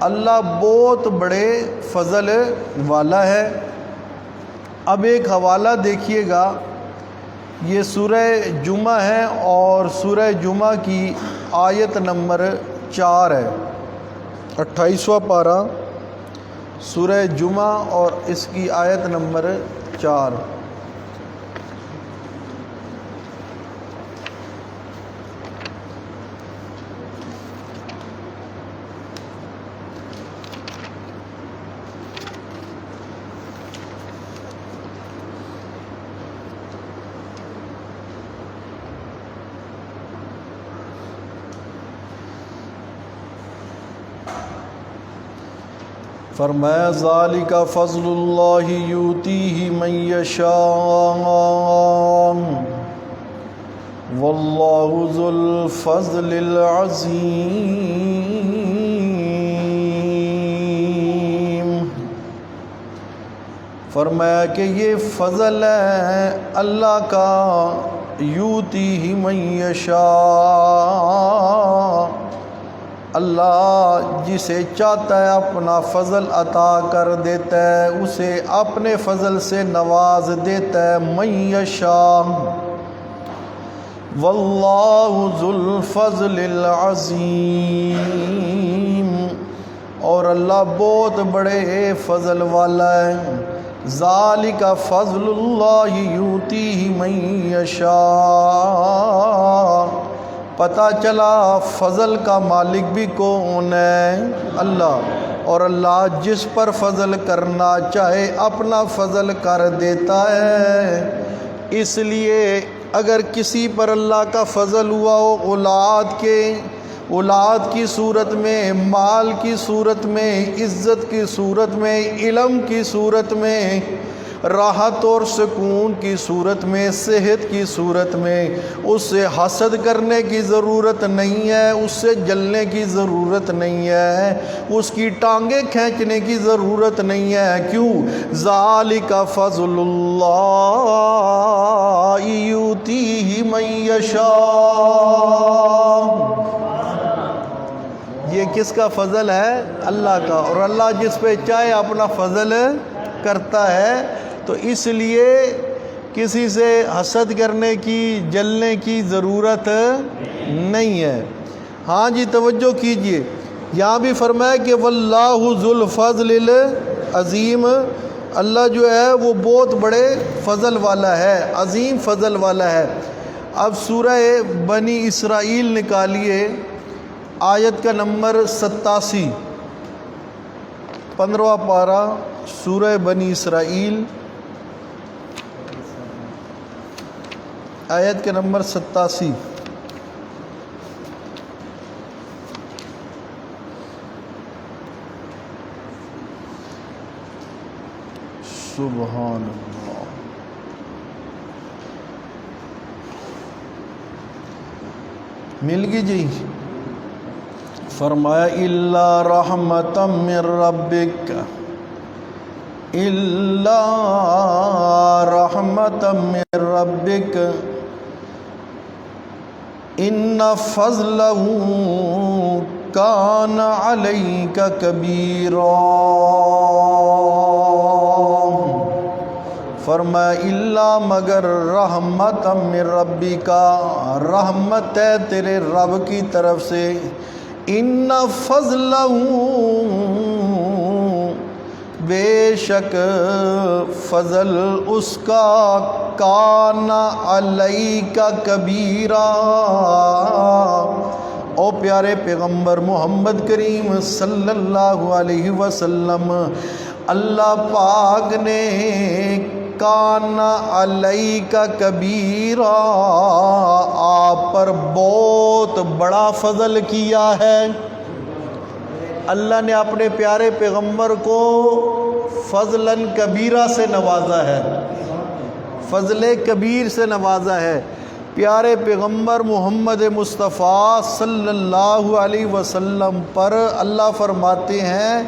اللہ بہت بڑے فضل والا ہے۔ اب ایک حوالہ دیکھیے گا، یہ سورہ جمعہ ہے اور سورہ جمعہ کی آیت نمبر 4 ہے، 28واں پارہ سورہ جمعہ اور اس کی آیت نمبر 4۔ فرمایا ذالک فضل اللہ یؤتیہ من یشاء واللہ ذو الفضل العظیم۔ فرمایا کہ یہ فضل ہے اللہ کا، یؤتیہ من یشاء، اللہ جسے چاہتا ہے اپنا فضل عطا کر دیتا ہے، اسے اپنے فضل سے نواز دیتا ہے۔ من یشاء واللہ ذو الفضل العظیم، اور اللہ بہت بڑے فضل والا ہے۔ ذالک فضل اللہ یؤتیہ من یشاء، پتہ چلا فضل کا مالک بھی کون ہے؟ اللہ، اور اللہ جس پر فضل کرنا چاہے اپنا فضل کر دیتا ہے۔ اس لیے اگر کسی پر اللہ کا فضل ہوا ہو، اولاد کی صورت میں، مال کی صورت میں، عزت کی صورت میں، علم کی صورت میں، راحت اور سکون کی صورت میں، صحت کی صورت میں، اس سے حسد کرنے کی ضرورت نہیں ہے، اس سے جلنے کی ضرورت نہیں ہے، اس کی ٹانگیں کھینچنے کی ضرورت نہیں ہے۔ کیوں؟ ذالک فضل اللہ یؤتیہ من یشاء، یہ کس کا فضل ہے؟ اللہ کا، اور اللہ جس پہ چاہے اپنا فضل کرتا ہے۔ تو اس لیے کسی سے حسد کرنے کی، جلنے کی ضرورت نہیں ہے۔ ہاں جی توجہ کیجئے، یہاں بھی فرمایا کہ واللہ ذو الفضل العظیم، اللہ جو ہے وہ بہت بڑے فضل والا ہے، عظیم فضل والا ہے۔ اب سورہ بنی اسرائیل نکالیے، آیت کا نمبر 87، 15واں پارہ سورہ بنی اسرائیل، آیت کے نمبر 87۔ سبحان اللہ، مل گئی جی؟ فرمایا الا رحمتا من ربک، الا رحمتا من ربک ان فضلہ کان علیک کبیرا۔ فرمایا الا مگر رحمت من ربک، رحمت ہے تیرے رب کی طرف سے، ان فضلہ بے شک فضل اس کا، کان علیک کبیرا، او پیارے پیغمبر محمد کریم صلی اللہ علیہ وسلم، اللہ پاک نے کان علیک کبیرا، آپ پر بہت بڑا فضل کیا ہے۔ اللہ نے اپنے پیارے پیغمبر کو فضلاً کبیرہ سے نوازا ہے، فضل کبیر سے نوازا ہے۔ پیارے پیغمبر محمد مصطفیٰ صلی اللہ علیہ وسلم پر اللہ فرماتے ہیں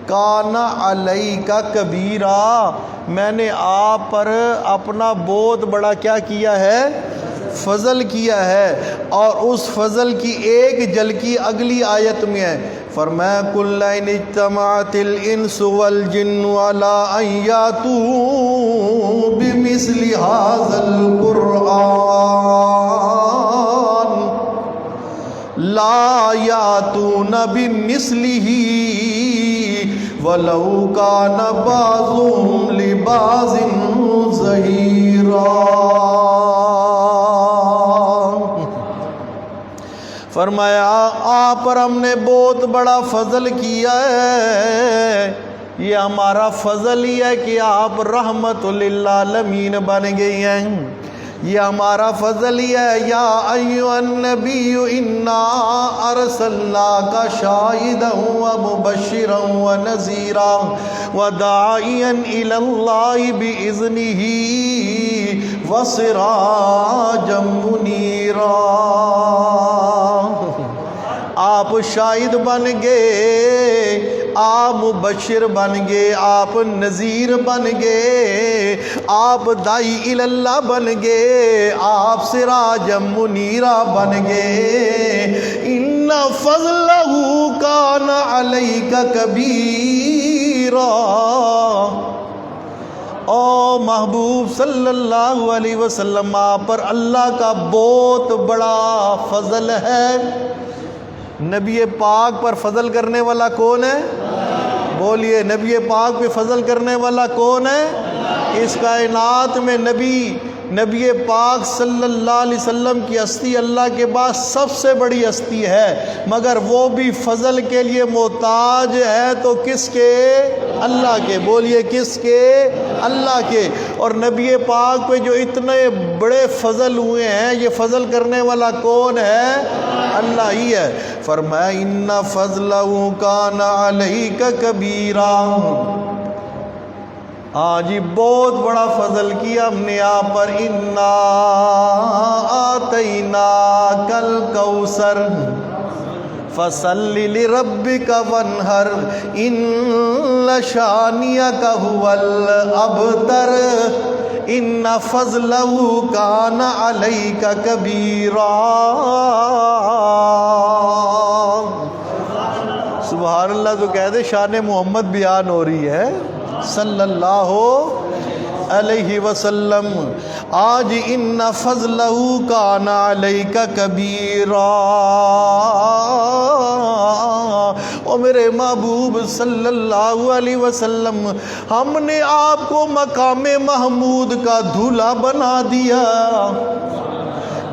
کان علیک کبیرا، میں نے آپ پر اپنا بہت بڑا کیا کیا ہے؟ فضل کیا ہے۔ اور اس فضل کی ایک جھلکی اگلی آیت میں ہے، فرمایا قل ان اجتمعت الانس والجن علی ان یاتوا بمثل هذا القرآن لا یاتون بمثلہ ولو کان بعضهم لبعض ظہیرا۔ فرمایا آپ پر ہم نے بہت بڑا فضل کیا ہے، یہ ہمارا فضل ہی ہے کہ آپ رحمت للعالمین بن گئی ہیں، یہ ہمارا فضل ہی ہے۔ یا ایھا النبی انا ارسلناک شاہدا ومبشرا ونذیرا وداعیا الی اللہ باذنہ وسراجا منیرا۔ آپ شاہد بن گئے، آپ مبشر بن گئے، آپ نذیر بن گئے، آپ داعی اللہ بن گئے، آپ سراج منیرہ بن گئے۔ ان فضلہ کان علیک کبیرا۔ او محبوب صلی اللہ علیہ وسلم، آپ پر اللہ کا بہت بڑا فضل ہے۔ نبی پاک پر فضل کرنے والا کون ہے؟ بولیے، نبی پاک پہ فضل کرنے والا کون ہے؟ اس کائنات میں نبی پاک صلی اللہ علیہ وسلم کی ہستی اللہ کے پاس سب سے بڑی ہستی ہے، مگر وہ بھی فضل کے لیے محتاج ہے تو کس کے؟ اللہ کے۔ بولیے کس کے؟ اللہ کے۔ اور نبی پاک پہ جو اتنے بڑے فضل ہوئے ہیں، یہ فضل کرنے والا کون ہے؟ اللہ ہی ہے۔ فرمایا ان فضلہ کان علیک کبیرا۔ ہاں جی، بہت بڑا فضل کیا ہم نے آپ پر۔ انا آتیناک الکوثر فصل لربک وانحر ان شانئک ھو الابتر ان فضلہ کان علیک کبیرا۔ سبحان اللہ، تو کہہ دے شان محمد بیان ہو رہی ہے صلی اللہ علیہ وسلم۔ آج ان فضلہ کان علیک کبیرا۔ او میرے محبوب صلی اللہ علیہ وسلم، ہم نے آپ کو مقام محمود کا دھولا بنا دیا۔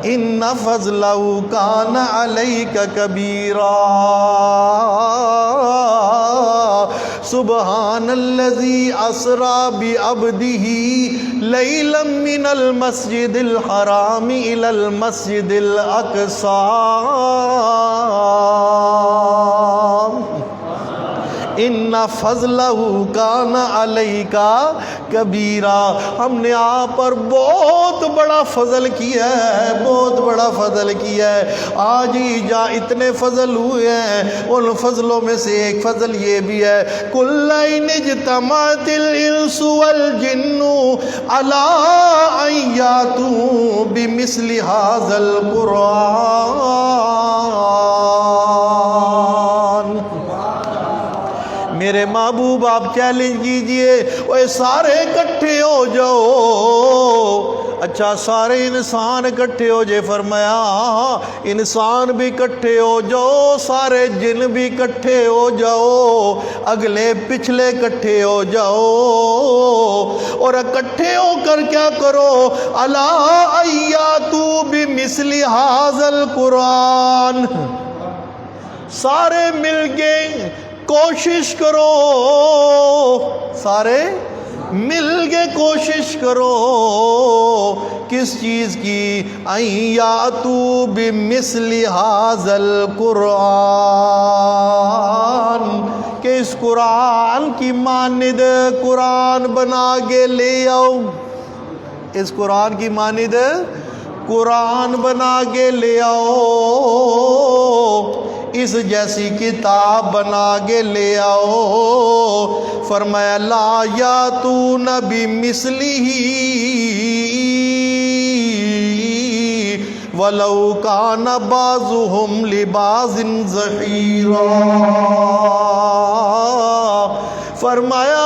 ان فضلہ کان علیک کبیرا۔ سبحان الذی اسری بعبدہ لیلا من المسجد الحرام الی المسجد الاقصی۔ ان فضلہ کان علیک کبیرا۔ ہم نے آپ پر بہت بڑا فضل کیا ہے، بہت بڑا فضل کیا ہے۔ آج ہی جا اتنے فضل ہوئے ہیں، ان فضلوں میں سے ایک فضل یہ بھی ہے، قل ان اجتمعت الانس والجن علی ان یاتوا بمثل ھذا القرآن۔ میرے محبوب آپ چیلنج کیجئے، وہ سارے اکٹھے ہو جاؤ۔ اچھا، سارے انسان اکٹھے ہو جائے؟ فرمایا انسان بھی اکٹھے ہو جاؤ، سارے جن بھی اکٹھے ہو جاؤ، اگلے پچھلے اکٹھے ہو جاؤ، اور اکٹھے ہو کر کیا کرو؟ الا ان یاتوا بمثل ھذا القرآن۔ سارے مل کے کوشش کرو، سارے مل کے کوشش کرو، کس چیز کی؟ ان یاتوا بمثل ھذا القرآن، کہ اس قرآن کی مانند قرآن بنا کے لے آؤ، اس قرآن کی مانند قرآن بنا کے لے آؤ، اس جیسی کتاب بنا کے لے آؤ۔ فرمایا لا یاتون بمثلہ وَلَوْ كَانَ بَعْضُهُمْ لِبَعْضٍ ظَهِيرًا۔ فرمایا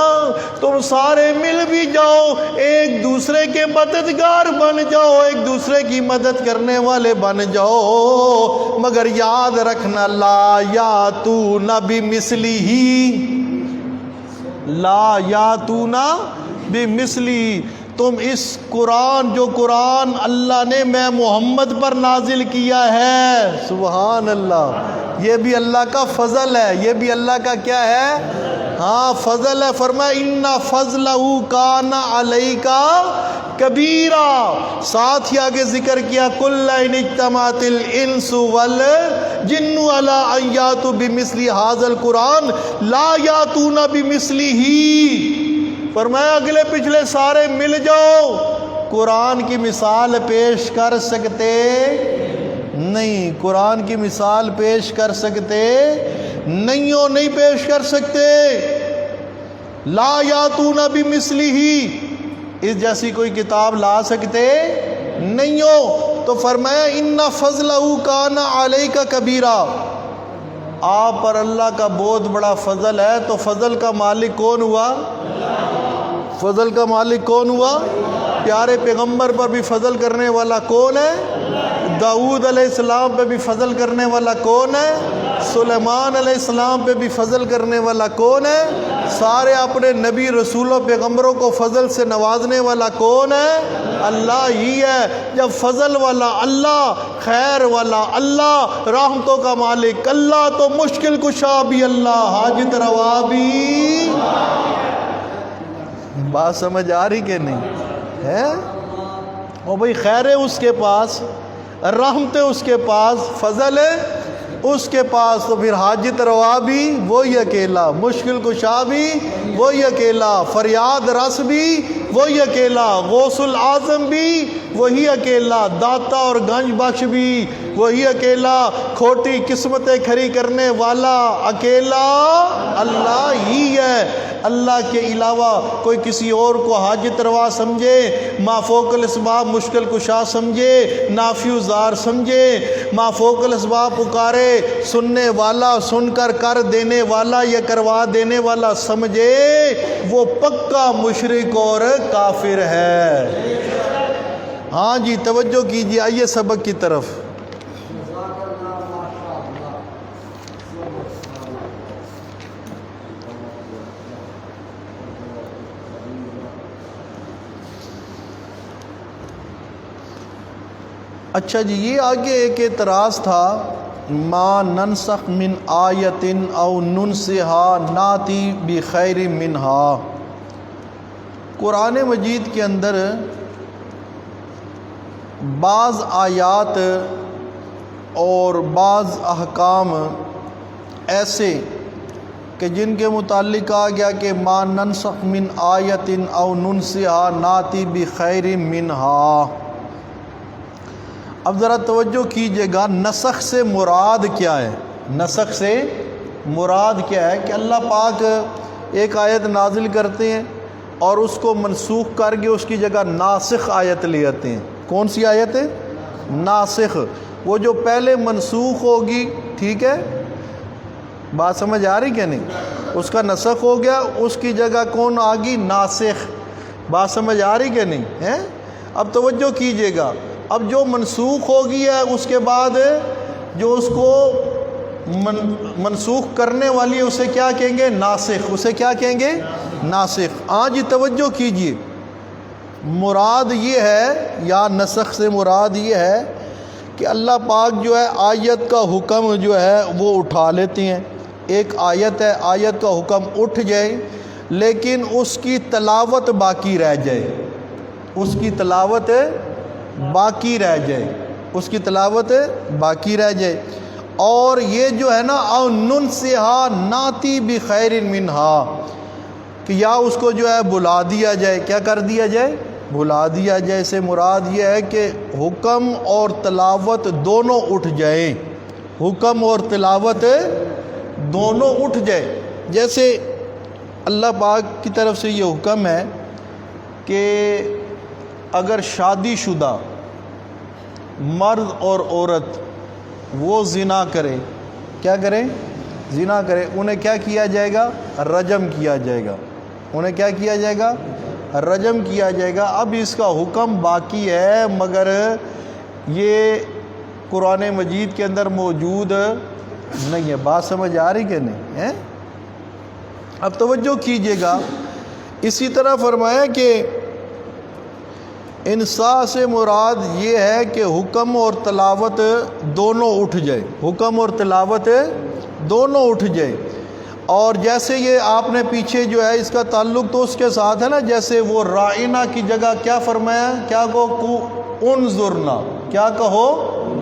تم سارے مل بھی جاؤ، ایک دوسرے کے مددگار بن جاؤ، ایک دوسرے کی مدد کرنے والے بن جاؤ، مگر یاد رکھنا لا یاتون بمثلہ، لا یاتون بمثلہ، تم اس قرآن، جو قرآن اللہ نے میں محمد پر نازل کیا ہے، سبحان اللہ، یہ بھی اللہ کا فضل ہے، یہ بھی اللہ کا کیا ہے؟ ہاں فضل ہے۔ فرمایا ان فضلہ کان علیک کبیرا، ساتھ ہی آگے ذکر کیا کل ان اجتمعت الانس والجن علی ان یاتوا بمثل ھذا القرآن لا یاتون بمثلہ، فرمایا اگلے پچھلے سارے مل جاؤ، قرآن کی مثال پیش کر سکتے نہیں، قرآن کی مثال پیش کر سکتے نہیں ہو، نہیں پیش کر سکتے، لا یاتون بمثلہ، اس جیسی کوئی کتاب لا سکتے نہیں ہو۔ تو فرمایا ان فضلہ کان علیک کبیرا، آپ پر اللہ کا بہت بڑا فضل ہے، تو فضل کا مالک کون ہوا؟ فضل کا مالک کون ہوا؟ پیارے پیغمبر پر بھی فضل کرنے والا کون ہے؟ داؤد علیہ السلام پہ بھی فضل کرنے والا کون ہے؟ سلیمان علیہ السلام پہ بھی فضل کرنے والا کون ہے؟ سارے اپنے نبی رسولوں پیغمبروں کو فضل سے نوازنے والا کون ہے؟ اللہ ہی ہے۔ جب فضل والا اللہ، خیر والا اللہ، رحمتوں کا مالک اللہ، تو مشکل کشا بھی اللہ، حاجت روا بھی۔ بات سمجھ آ رہی کہ نہیں ہے؟ وہ بھئی خیر ہے اس کے پاس، رحمت ہے اس کے پاس، فضل ہے اس کے پاس، تو پھر حاجت روا بھی وہی اکیلا، مشکل کشا بھی وہی اکیلا، فریاد رس بھی وہی اکیلا، غوث العظم بھی وہی اکیلا، داتا اور گنج بخش بھی وہی اکیلا، کھوٹی قسمتیں کھری کرنے والا اکیلا اللہ ہی ہے۔ اللہ کے علاوہ کوئی کسی اور کو حاجت روا سمجھے، ما فوق الاسباب مشکل کشا سمجھے، نافی و زار سمجھے، ما فوق الاسباب پکارے، سننے والا، سن کر کر دینے والا یا کروا دینے والا سمجھے، وہ پکا مشرک اور کافر ہے۔ ہاں جی توجہ کیجیے، آئیے سبق کی طرف۔ اچھا جی، یہ آگے ایک اعتراض تھا، ما ننسخ من آیت او ننسہا ناتی بخیر منہا۔ قرآن مجید کے اندر بعض آیات اور بعض احکام ایسے کہ جن کے متعلق کہا گیا کہ ما ننسخ من آیت او ننسہا ناتی بخیر منہا۔ اب ذرا توجہ کیجئے گا، نسخ سے مراد کیا ہے؟ نسخ سے مراد کیا ہے کہ اللہ پاک ایک آیت نازل کرتے ہیں اور اس کو منسوخ کر کے اس کی جگہ ناسخ آیت لے آتے ہیں۔ کون سی آیت ہے؟ ناسخ، وہ جو پہلے منسوخ ہوگی، ٹھیک ہے، بات سمجھ آ رہی کہ نہیں؟ اس کا نسخ ہو گیا، اس کی جگہ کون آ گئی؟ ناسخ، بات سمجھ آ رہی کہ نہیں ہے؟ اب توجہ کیجئے گا، اب جو منسوخ ہو گئی ہے اس کے بعد جو اس کو منسوخ کرنے والی ہے اسے کیا کہیں گے؟ ناسخ، اسے کیا کہیں گے؟ ناسخ۔ ہاں جی توجہ کیجئے، مراد یہ ہے، یا نسخ سے مراد یہ ہے کہ اللہ پاک جو ہے آیت کا حکم جو ہے وہ اٹھا لیتے ہیں۔ ایک آیت ہے، آیت کا حکم اٹھ جائے لیکن اس کی تلاوت باقی رہ جائے، اس کی تلاوت باقی رہ جائے، اس کی تلاوت باقی رہ جائے۔ اور یہ جو ہے نا او ننسہا ناتی بخیر منہا، کہ یا اس کو جو ہے بلا دیا جائے، کیا کر دیا جائے؟ بلا دیا جائے۔ سے مراد یہ ہے کہ حکم اور تلاوت دونوں اٹھ جائیں، حکم اور تلاوت دونوں اٹھ جائے۔ جیسے اللہ پاک کی طرف سے یہ حکم ہے کہ اگر شادی شدہ مرد اور عورت وہ زنا کرے، کیا کریں؟ زنا کرے، انہیں کیا کیا جائے گا؟ رجم کیا جائے گا۔ انہیں کیا کیا جائے گا؟ رجم کیا جائے گا۔ اب اس کا حکم باقی ہے، مگر یہ قرآن مجید کے اندر موجود نہیں ہے۔ بات سمجھ آ رہی کہ نہیں ہے؟ اب توجہ کیجئے گا، اسی طرح فرمایا کہ انصاف سے مراد یہ ہے کہ حکم اور تلاوت دونوں اٹھ جائے، حکم اور تلاوت دونوں اٹھ جائے۔ اور جیسے یہ آپ نے پیچھے جو ہے اس کا تعلق تو اس کے ساتھ ہے نا، جیسے وہ رائنا کی جگہ کیا فرمایا؟ کیا کہو؟ انظرنا، کیا کہو؟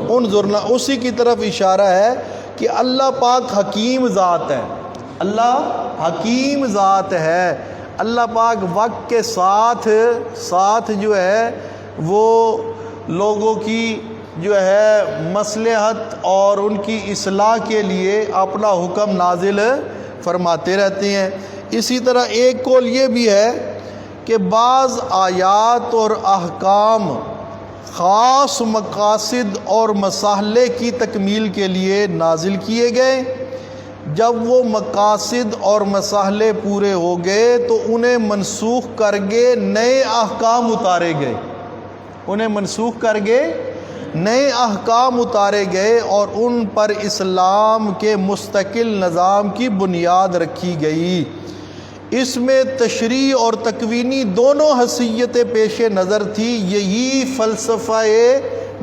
انظرنا۔ اسی کی طرف اشارہ ہے کہ اللہ پاک حکیم ذات ہے، اللہ حکیم ذات ہے۔ اللہ پاک وقت کے ساتھ جو ہے وہ لوگوں کی جو ہے مصلحت اور ان کی اصلاح کے لیے اپنا حکم نازل فرماتے رہتے ہیں۔ اسی طرح ایک قول یہ بھی ہے کہ بعض آیات اور احکام خاص مقاصد اور مصالح کی تکمیل کے لیے نازل کیے گئے، جب وہ مقاصد اور مصالح پورے ہو گئے تو انہیں منسوخ کر کے نئے احکام اتارے گئے، انہیں منسوخ کر کے نئے احکام اتارے گئے اور ان پر اسلام کے مستقل نظام کی بنیاد رکھی گئی۔ اس میں تشریع اور تکوینی دونوں حیثیتیں پیش نظر تھی۔ یہی فلسفہ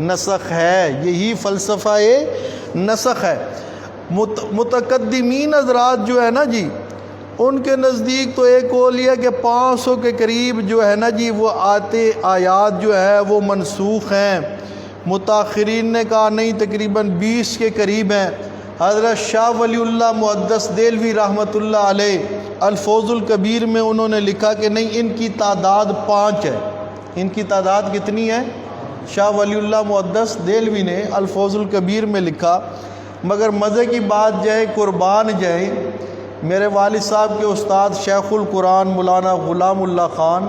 نسخ ہے، یہی فلسفہ نسخ ہے۔ متقدمین حضرات جو ہے نا جی، ان کے نزدیک تو ایک قول یہ ہے کہ 500 کے قریب جو ہے نا جی وہ آیات جو ہے وہ منسوخ ہیں۔ متاخرین نے کہا نہیں، تقریباً 20 کے قریب ہیں۔ حضرت شاہ ولی اللہ محدث دہلوی رحمۃ اللہ علیہ الفوز الکبیر میں انہوں نے لکھا کہ نہیں، ان کی تعداد 5 ہے۔ ان کی تعداد کتنی ہے؟ شاہ ولی اللہ محدث دہلوی نے الفوز الکبیر میں لکھا۔ مگر مزے کی بات جائے، قربان جائیں، میرے والد صاحب کے استاد شیخ القرآن مولانا غلام اللہ خان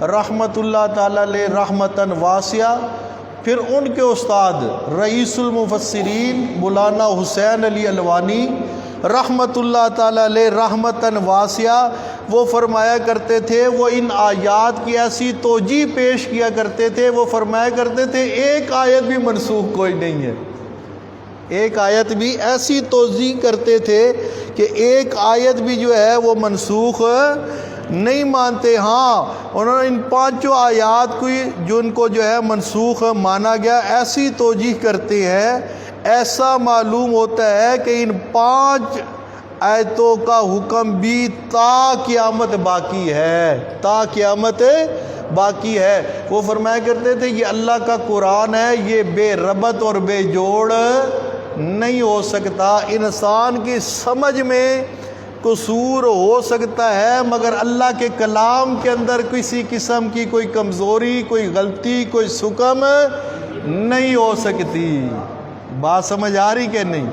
رحمۃ اللہ تعالیٰ علیہ رحمتاً واسعہ، پھر ان کے استاد رئیس المفسرین مولانا حسین علی الوانی رحمۃ اللہ تعالیٰ علیہ رحمتاً واسعہ، وہ فرمایا کرتے تھے، وہ ان آیات کی ایسی توجیہ پیش کیا کرتے تھے، وہ فرمایا کرتے تھے ایک آیت بھی منسوخ کوئی نہیں ہے۔ ایک آیت بھی ایسی توجیہ کرتے تھے کہ ایک آیت بھی جو ہے وہ منسوخ نہیں مانتے۔ ہاں، انہوں نے ان 5 آیات کو جن کو جو ہے منسوخ مانا گیا ایسی توجیہ کرتے ہیں، ایسا معلوم ہوتا ہے کہ ان 5 آیتوں کا حکم بھی تا قیامت باقی ہے، تا قیامت باقی ہے۔ وہ فرمایا کرتے تھے یہ اللہ کا قرآن ہے، یہ بے ربط اور بے جوڑ نہیں ہو سکتا۔ انسان کی سمجھ میں قصور ہو سکتا ہے، مگر اللہ کے کلام کے اندر کسی قسم کی کوئی کمزوری، کوئی غلطی، کوئی سکم نہیں ہو سکتی۔ بات سمجھ آ رہی کہ نہیں؟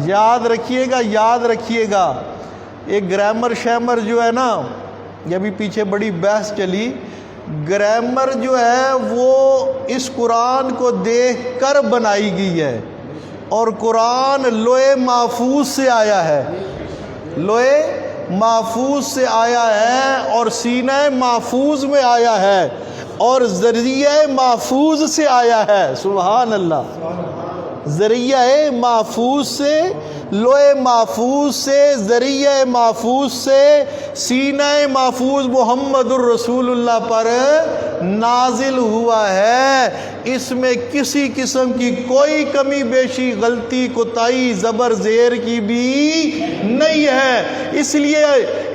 یاد رکھیے گا، یاد رکھیے گا۔ ایک گرامر شیمر جو ہے نا، یہ بھی پیچھے بڑی بحث چلی، گرامر جو ہے وہ اس قرآن کو دیکھ کر بنائی گئی ہے، اور قرآن لوح محفوظ سے آیا ہے، لوح محفوظ سے آیا ہے اور سینہ محفوظ میں آیا ہے اور ذریعہ محفوظ سے آیا ہے۔ سبحان اللہ، ذریعہ محفوظ سے، لوح محفوظ سے، ذریعہ محفوظ سے، سینہ محفوظ محمد الرسول اللہ پر نازل ہوا ہے۔ اس میں کسی قسم کی کوئی کمی بیشی، غلطی، کوتاہی، زبر زیر کی بھی نہیں ہے۔ اس لیے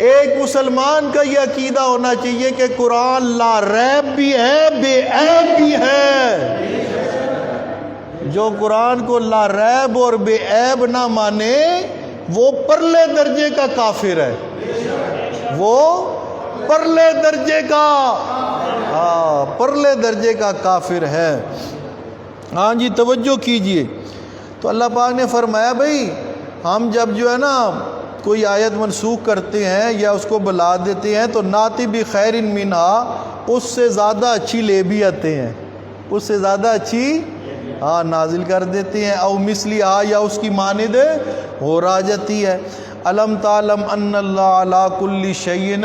ایک مسلمان کا یہ عقیدہ ہونا چاہیے کہ قرآن لا ریب بھی ہے، بے عیب بھی ہے۔ جو قرآن کو لا ریب اور بے عیب نہ مانے وہ پرلے درجے کا کافر ہے، وہ پرلے درجے کا پرلے درجے کا کافر ہے۔ ہاں جی، توجہ کیجئے۔ تو اللہ پاک نے فرمایا بھائی ہم جب جو ہے نا کوئی آیت منسوخ کرتے ہیں یا اس کو بلا دیتے ہیں تو ناتی بخیر منہا، اس سے زیادہ اچھی لے بھی آتے ہیں، اس سے زیادہ اچھی ہاں نازل کر دیتے ہیں، او مثلی یا اس کی مانند ہو را جاتی ہے۔ علم تعلم ان اللہ علی کل شیء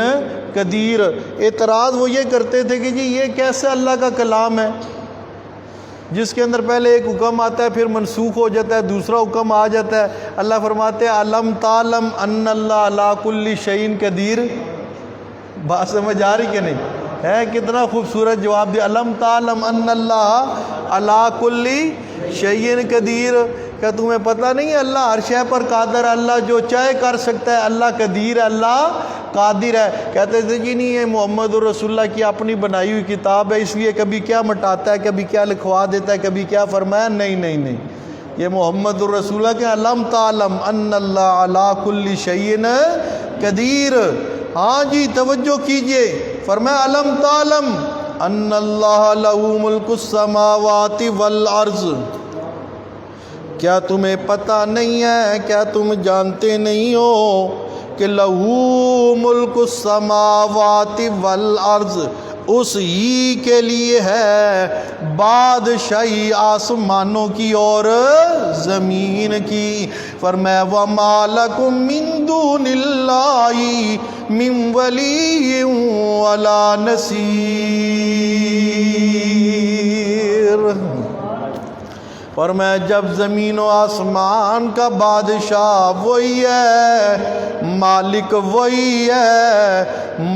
قدیر۔ اعتراض وہ یہ کرتے تھے کہ جی یہ کیسے اللہ کا کلام ہے جس کے اندر پہلے ایک حکم آتا ہے پھر منسوخ ہو جاتا ہے، دوسرا حکم آ جاتا ہے۔ اللہ فرماتے ہیں علم تعلم ان اللہ علی کل شیء قدیر۔ بات سمجھ آ رہی کہ نہیں ہے؟ کتنا خوبصورت جواب دیا، علم تعلم ان اللہ علی کل شیء قدیر۔ کیا تمہیں پتہ نہیں ہے اللہ ہر شے پر قادر ہے، اللہ جو چاہے کر سکتا ہے، اللہ قدیر ہے، اللہ قادر ہے۔ کہتے تھے جی نہیں یہ محمد رسول اللہ کی اپنی بنائی ہوئی کتاب ہے، اس لیے کبھی کیا مٹاتا ہے، کبھی کیا لکھوا دیتا ہے، کبھی کیا فرمایا۔ نہیں نہیں نہیں، یہ محمد رسول اللہ کے علم تعلم ان اللہ علی کل شیء قدیر۔ ہاں جی توجہ کیجئے، فرمایا علم تعلم ان اللہ لہ ملک السماوات والارض۔ کیا تمہیں پتہ نہیں ہے، کیا تم جانتے نہیں ہو کہ لہو ملک السماوات والارض، اس ہی کے لیے ہے بادشاہی آسمانوں کی اور زمین کی۔ فرمایا وَمَا لَكُم مِّن دُونِ اللَّهِ مِن وَلِيٍّ وَلَا نَصِيرٍ۔ اور میں جب زمین و آسمان کا بادشاہ وہی ہے، مالک وہی ہے،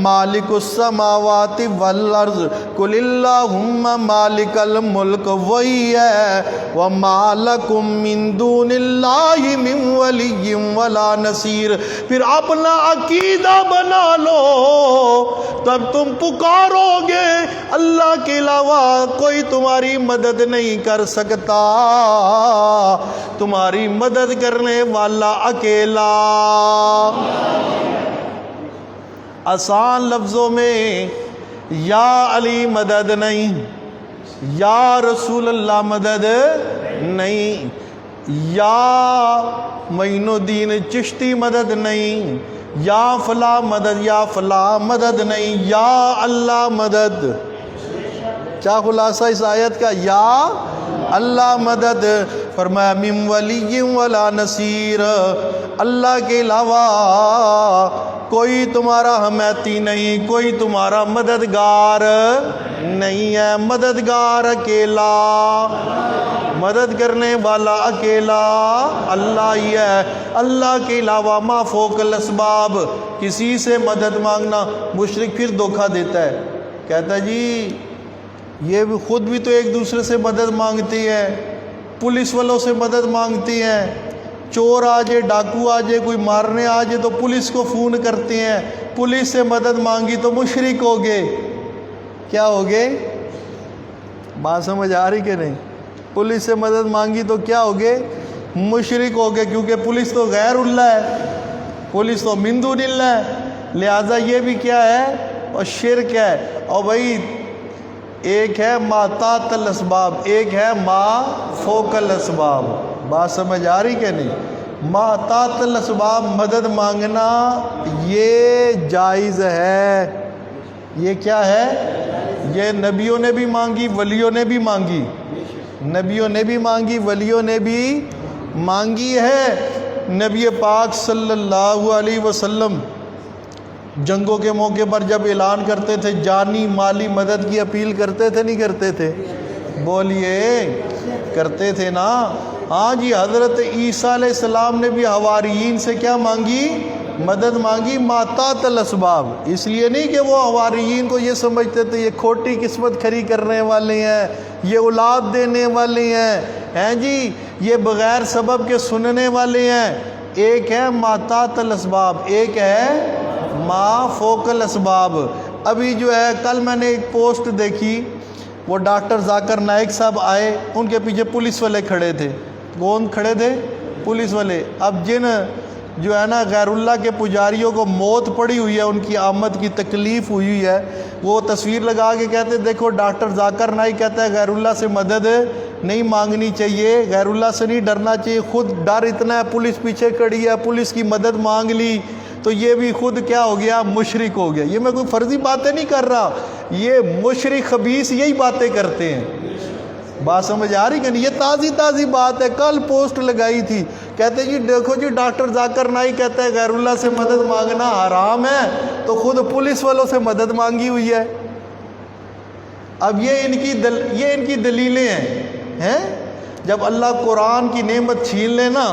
مالک السماوات والارض، قل اللہم مالک الملک وہی ہے، وما لکم من دون اللہ من ولی ولا نصیر۔ پھر اپنا عقیدہ بنا لو، تب تم پکارو گے اللہ کے علاوہ کوئی تمہاری مدد نہیں کر سکتا، تمہاری مدد کرنے والا اکیلا۔ آسان لفظوں میں یا علی مدد نہیں، یا رسول اللہ مدد نہیں، یا معین الدین چشتی مدد نہیں، یا فلاں مدد، یا فلاں مدد نہیں، یا اللہ مدد۔ کیا خلاصہ اس آیت کا؟ یا اللہ مدد۔ فرمایا من ولی ولا نصیر، اللہ کے علاوہ کوئی تمہارا حمایتی نہیں، کوئی تمہارا مددگار نہیں ہے، مددگار اکیلا، مدد کرنے والا اکیلا اللہ ہی ہے۔ اللہ کے علاوہ ما فوق الاسباب، کسی سے مدد مانگنا، مشرک پھر دھوکہ دیتا ہے، کہتا ہے جی یہ بھی خود بھی تو ایک دوسرے سے مدد مانگتی ہے، پولیس والوں سے مدد مانگتی ہیں، چور آ جائے، ڈاکو آ جائے، کوئی مارنے آ جائے تو پولیس کو فون کرتے ہیں، پولیس سے مدد مانگی تو مشرک ہو گئے۔ کیا ہو گئے؟ بات سمجھ آ رہی کہ نہیں؟ پولیس سے مدد مانگی تو کیا ہو گئے؟ مشرک ہو گئے، کیونکہ پولیس تو غیر اللہ ہے، پولیس تو من دون اللہ ہے، لہٰذا یہ بھی کیا ہے؟ اور شرک ہے۔ اور بھائی ایک ہے ما تحت الاسباب، ایک ہے ما فوق الاسباب۔ بات سمجھ آ رہی کہ نہیں؟ ما تحت الاسباب مدد مانگنا یہ جائز ہے، یہ کیا ہے؟ یہ نبیوں نے بھی مانگی، ولیوں نے بھی مانگی، نبیوں نے بھی مانگی، ولیوں نے بھی مانگی ہے۔ نبی پاک صلی اللہ علیہ وسلم جنگوں کے موقع پر جب اعلان کرتے تھے جانی مالی مدد کی اپیل کرتے تھے نہیں کرتے تھے؟ بولیے کرتے تھے نا۔ ہاں جی حضرت عیسیٰ علیہ السلام نے بھی حواریین سے کیا مانگی؟ مدد مانگی ما تحت الاسباب۔ اس لیے نہیں کہ وہ حواریین کو یہ سمجھتے تھے یہ کھوٹی قسمت کھڑی کرنے والے ہیں، یہ اولاد دینے والے ہیں جی، یہ بغیر سبب کے سننے والے ہیں۔ ایک ہے ما تحت الاسباب، ایک ہے ما فوق الاسباب۔ ابھی جو ہے کل میں نے ایک پوسٹ دیکھی، وہ ڈاکٹر ذاکر نائک صاحب آئے، ان کے پیچھے پولیس والے کھڑے تھے۔ کون کھڑے تھے؟ پولیس والے۔ اب جن جو ہے نا غیر اللہ کے پجاریوں کو موت پڑی ہوئی ہے، ان کی آمد کی تکلیف ہوئی ہے، وہ تصویر لگا کے کہتے دیکھو ڈاکٹر ذاکر نائک کہتا ہے غیر اللہ سے مدد نہیں مانگنی چاہیے، غیر اللہ سے نہیں ڈرنا چاہیے، خود ڈر اتنا ہے، پولیس پیچھے کھڑی ہے، پولیس کی مدد مانگ لی تو یہ بھی خود کیا ہو گیا؟ مشرک ہو گیا۔ یہ میں کوئی فرضی باتیں نہیں کر رہا، یہ مشرک خبیث یہی باتیں کرتے ہیں۔ بات سمجھ آ رہی کہ نہیں؟ یہ تازی بات ہے، کل پوسٹ لگائی تھی، کہتے جی دیکھو جی ڈاکٹر ذاکر نائی کہتا ہے غیر اللہ سے مدد مانگنا حرام ہے، تو خود پولیس والوں سے مدد مانگی ہوئی ہے۔ اب یہ ان کی دلیلیں ہیں۔ جب اللہ قرآن کی نعمت چھین لے نا،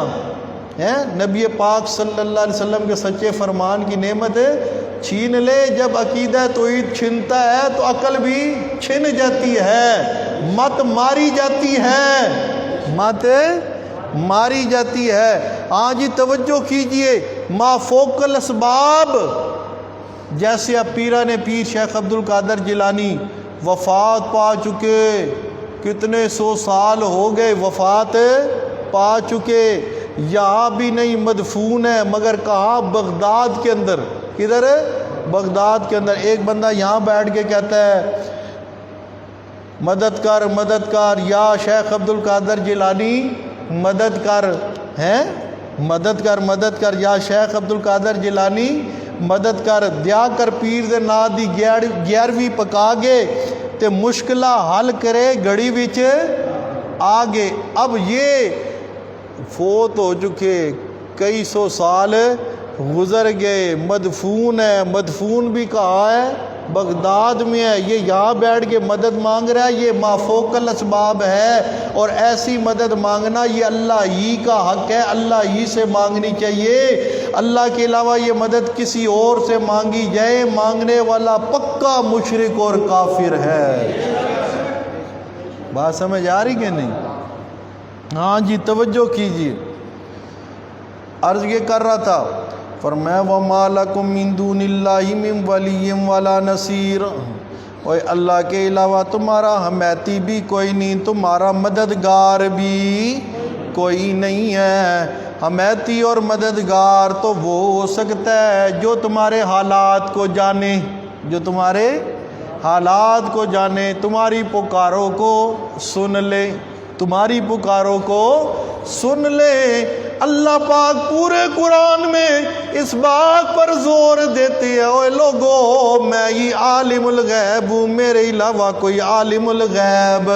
نبی پاک صلی اللہ علیہ وسلم کے سچے فرمان کی نعمت چھین لے، جب عقیدہ توحید چھنتا ہے تو عقل بھی چھن جاتی ہے، مت ماری جاتی ہے، مت ماری جاتی ہے۔ ہاں جی توجہ کیجئے، ما فوق الاسباب، جیسے اب پیران پیر شیخ عبد القادر جیلانی وفات پا چکے، کتنے 100 سال ہو گئے وفات پا چکے، یہاں بھی نہیں مدفون ہے، مگر کہاں؟ بغداد کے اندر۔ کدھر ہے؟ بغداد کے اندر۔ ایک بندہ یہاں بیٹھ کے کہتا ہے مدد کر مدد کر یا شیخ عبد القادر جیلانی مدد کر، مدد کر مدد کر یا شیخ عبد القادر جیلانی مدد کر، دیا کر پیر دے نا دی 11ویں پکا گے تے مشکلہ حل کرے گھڑی وچ آگے۔ اب یہ فوت ہو چکے، کئی 100 سال گزر گئے، مدفون ہے، مدفون بھی کہاں ہے؟ بغداد میں ہے۔ یہ یہاں بیٹھ کے مدد مانگ رہا ہے، یہ ما فوق الاسباب ہے، اور ایسی مدد مانگنا یہ اللہ ہی کا حق ہے، اللہ ہی سے مانگنی چاہیے۔ اللہ کے علاوہ یہ مدد کسی اور سے مانگی جائے، مانگنے والا پکا مشرک اور کافر ہے۔ بات سمجھ آ رہی کہ نہیں؟ ہاں جی توجہ کیجیے۔ عرض یہ کر رہا تھا، فرمایا وَمَا لَكُم مِّن دُونِ اللَّهِ مِّن وَلِيٍّ وَلَا نَصِيرٍ، اور اللہ کے علاوہ تمہارا حمایتی بھی کوئی نہیں، تمہارا مددگار بھی کوئی نہیں ہے۔ حمایتی اور مددگار تو وہ ہو سکتا ہے جو تمہارے حالات کو جانے، جو تمہارے حالات کو جانے، تمہاری پکاروں کو سن لے، تمہاری پکاروں کو سن لے۔ اللہ پاک پورے قرآن میں اس بات پر زور دیتے ہیں، اوے لوگو میں ہی عالم الغیب ہوں، میرے علاوہ کوئی عالم الغیب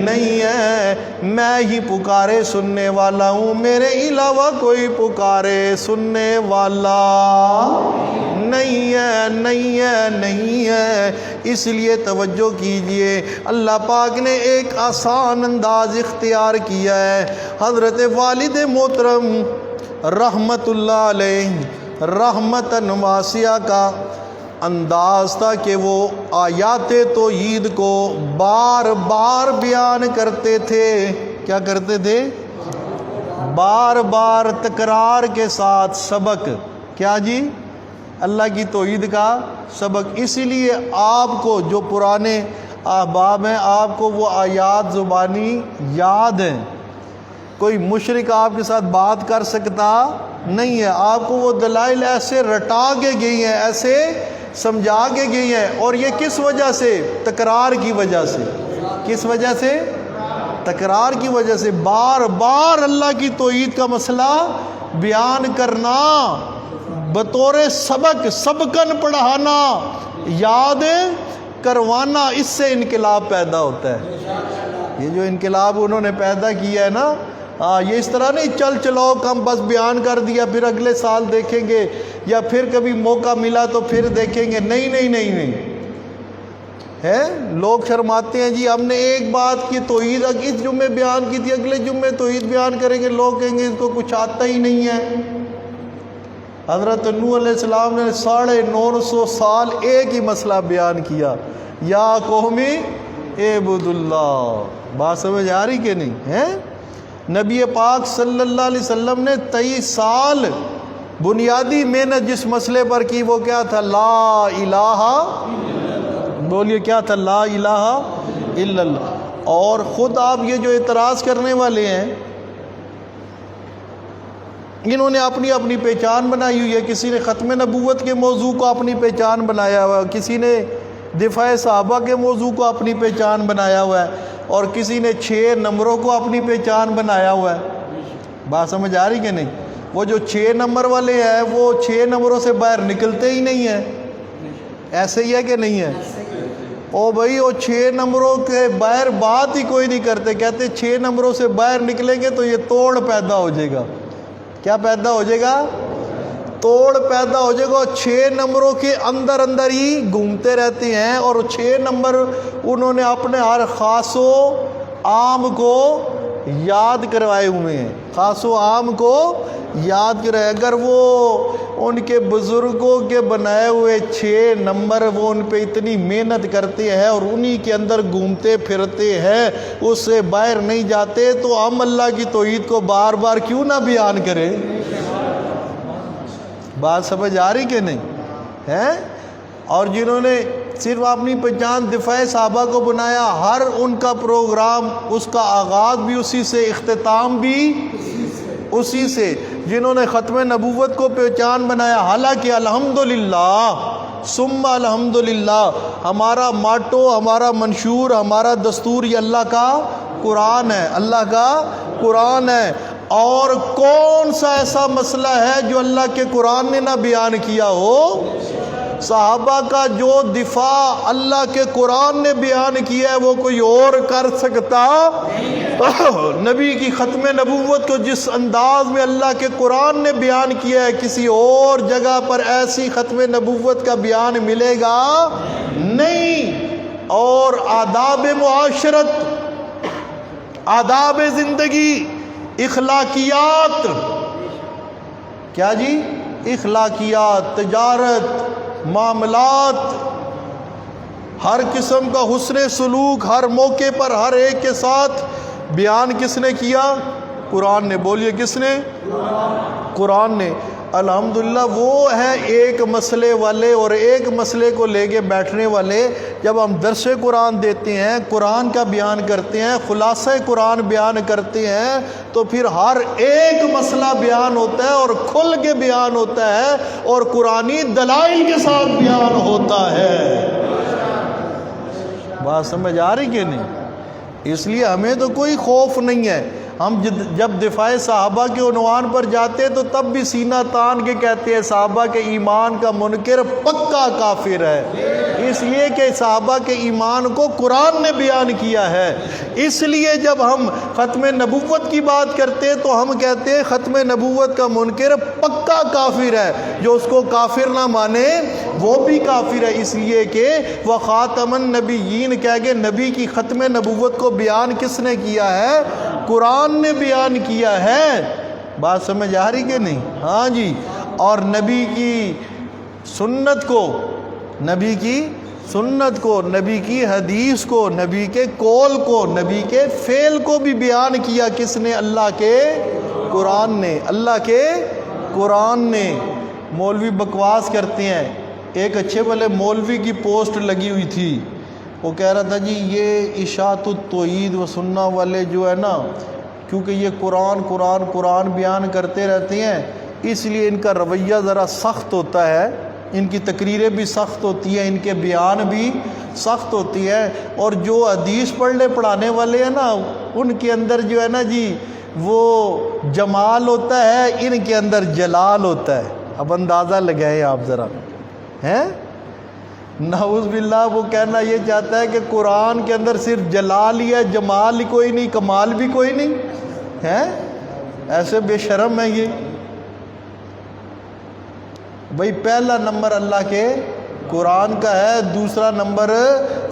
نہیں ہے، میں ہی پکارے سننے والا ہوں، میرے علاوہ کوئی پکارے سننے والا نہیں ہے، نہیں ہے، نہیں ہے۔ اس لیے توجہ کیجئے، اللہ پاک نے ایک آسان انداز اختیار کیا ہے۔ حضرت والد محترم رحمت اللہ علیہ رحمتاً واسعہ کا انداز تھا کہ وہ آیات توحید کو بار بار بیان کرتے تھے۔ کیا کرتے تھے؟ بار بار تکرار کے ساتھ سبق۔ کیا جی؟ اللہ کی توحید کا سبق۔ اسی لیے آپ کو جو پرانے احباب ہیں، آپ کو وہ آیات زبانی یاد ہیں۔ کوئی مشرک آپ کے ساتھ بات کر سکتا نہیں ہے، آپ کو وہ دلائل ایسے رٹا کے گئی ہیں، ایسے سمجھا کے گئی ہیں، اور یہ کس وجہ سے؟ تکرار کی وجہ سے۔ کس وجہ سے؟ تکرار کی وجہ سے۔ بار بار اللہ کی توحید کا مسئلہ بیان کرنا، بطور سبق، سبقن پڑھانا، یاد کروانا، اس سے انقلاب پیدا ہوتا ہے۔ یہ جو انقلاب انہوں نے پیدا کیا ہے نا، یہ اس طرح نہیں چل چلو کم بس بیان کر دیا پھر اگلے سال دیکھیں گے، یا پھر کبھی موقع ملا تو پھر دیکھیں گے، نہیں نہیں نہیں نہیں ہے۔ لوگ شرماتے ہیں، جی ہم نے ایک بات کی توحید اس جمعے بیان کی تھی، اگلے جمعے توحید بیان کریں گے، لوگ کہیں گے اس کو کچھ آتا ہی نہیں ہے۔ حضرت نوح علیہ السلام نے 950 سال ایک ہی مسئلہ بیان کیا، یا قومی اعبدوا اللہ۔ بات سمجھ آ رہی کہ نہیں ہے؟ نبی پاک صلی اللہ علیہ وسلم نے 23 سال بنیادی محنت جس مسئلے پر کی، وہ کیا تھا؟ لا الہ، بولیے کیا تھا؟ لا الہ الا اللہ۔ اور خود آپ یہ جو اعتراض کرنے والے ہیں، انہوں نے اپنی اپنی پہچان بنائی ہوئی ہے۔ کسی نے ختم نبوت کے موضوع کو اپنی پہچان بنایا ہوا ہے، کسی نے دفاع صحابہ کے موضوع کو اپنی پہچان بنایا ہوا ہے، اور کسی نے 6 نمبروں کو اپنی پہچان بنایا ہوا ہے۔ بات سمجھ آ رہی کہ نہیں؟ وہ جو 6 نمبر والے ہیں وہ 6 نمبروں سے باہر نکلتے ہی نہیں ہیں، ایسے ہی ہے کہ نہیں ہے؟ او بھائی وہ 6 نمبروں کے باہر بات ہی کوئی نہیں کرتے، کہتے 6 نمبروں سے باہر نکلیں گے تو یہ توڑ پیدا ہو جائے گا۔ کیا پیدا ہو جائے گا؟ توڑ پیدا ہو جائے گا۔ 6 نمبروں کے اندر اندر ہی گھومتے رہتے ہیں، اور 6 نمبر انہوں نے اپنے ہر خاص و عام کو یاد کروائے ہوئے ہیں، خاص و عام کو یاد کرائے۔ اگر وہ ان کے بزرگوں کے بنائے ہوئے 6 نمبر وہ ان پہ اتنی محنت کرتے ہیں اور انہی کے اندر گھومتے پھرتے ہیں، اس سے باہر نہیں جاتے، تو ہم اللہ کی توحید کو بار بار کیوں نہ بیان کریں؟ بات سمجھ آ رہی کہ نہیں ہے؟ اور جنہوں نے صرف اپنی پہچان دفاع صحابہ کو بنایا، ہر ان کا پروگرام، اس کا آغاز بھی اسی سے، اختتام بھی اسی سے۔ جنہوں نے ختم نبوت کو پہچان بنایا، حالانکہ الحمدللہ ثم الحمدللہ ہمارا ماٹو، ہمارا منشور، ہمارا دستور یہ اللہ کا قرآن ہے، اللہ کا قرآن ہے۔ اور کون سا ایسا مسئلہ ہے جو اللہ کے قرآن نے نہ بیان کیا ہو؟ صحابہ کا جو دفاع اللہ کے قرآن نے بیان کیا ہے وہ کوئی اور کر سکتا؟ نبی کی ختم نبوت کو جس انداز میں اللہ کے قرآن نے بیان کیا ہے، کسی اور جگہ پر ایسی ختم نبوت کا بیان ملے گا نہیں۔ اور آداب معاشرت، آداب زندگی، اخلاقیات، کیا جی؟ اخلاقیات، تجارت، معاملات، ہر قسم کا حسن سلوک ہر موقع پر ہر ایک کے ساتھ بیان کس نے کیا؟ قرآن نے۔ بولیے کس نے؟ قرآن نے۔ الحمدللہ وہ ہے ایک مسئلے والے اور ایک مسئلے کو لے کے بیٹھنے والے۔ جب ہم درس قرآن دیتے ہیں، قرآن کا بیان کرتے ہیں، خلاصہ قرآن بیان کرتے ہیں، تو پھر ہر ایک مسئلہ بیان ہوتا ہے اور کھل کے بیان ہوتا ہے اور قرآنی دلائل کے ساتھ بیان ہوتا ہے۔ بات سمجھ آ رہی کہ نہیں؟ اس لیے ہمیں تو کوئی خوف نہیں ہے۔ ہم جب دفاع صحابہ کے عنوان پر جاتے تو تب بھی سینہ تان کے کہتے ہیں صحابہ کے ایمان کا منکر پکا کافر ہے، اس لیے کہ صحابہ کے ایمان کو قرآن نے بیان کیا ہے۔ اس لیے جب ہم ختم نبوت کی بات کرتے ہیں تو ہم کہتے ہیں ختم نبوت کا منکر پکا کافر ہے، جو اس کو کافر نہ مانے وہ بھی کافر ہے، اس لیے کہ وہ خاتم النبیین کہہ گئے نبی کی ختم نبوت کو بیان کس نے کیا ہے؟ قرآن نے بیان کیا ہے۔ بات سمجھ آ رہی کہ نہیں؟ ہاں جی۔ اور نبی کی سنت کو، نبی کی سنت کو، نبی کی حدیث کو، نبی کے قول کو، نبی کے فعل کو بھی بیان کیا کس نے؟ اللہ کے قرآن نے، اللہ کے قرآن نے۔ مولوی بکواس کرتے ہیں۔ ایک اچھے بھلے مولوی کی پوسٹ لگی ہوئی تھی، وہ کہہ رہا تھا جی یہ اشاعت التوحید و سنہ والے جو ہے نا، کیونکہ یہ قرآن قرآن قرآن بیان کرتے رہتے ہیں، اس لیے ان کا رویہ ذرا سخت ہوتا ہے، ان کی تقریریں بھی سخت ہوتی ہیں، ان کے بیان بھی سخت ہوتی ہے، اور جو حدیث پڑھنے پڑھانے والے ہیں نا ان کے اندر جو ہے نا جی وہ جمال ہوتا ہے، ان کے اندر جلال ہوتا ہے۔ اب اندازہ لگائیں آپ ذرا، ہیں؟ نعوذ باللہ وہ کہنا یہ چاہتا ہے کہ قرآن کے اندر صرف جلال ہی ہے، جمال ہی کوئی نہیں، کمال بھی کوئی نہیں ہے۔ ایسے بے شرم ہے یہ۔ بھئی پہلا نمبر اللہ کے قرآن کا ہے، دوسرا نمبر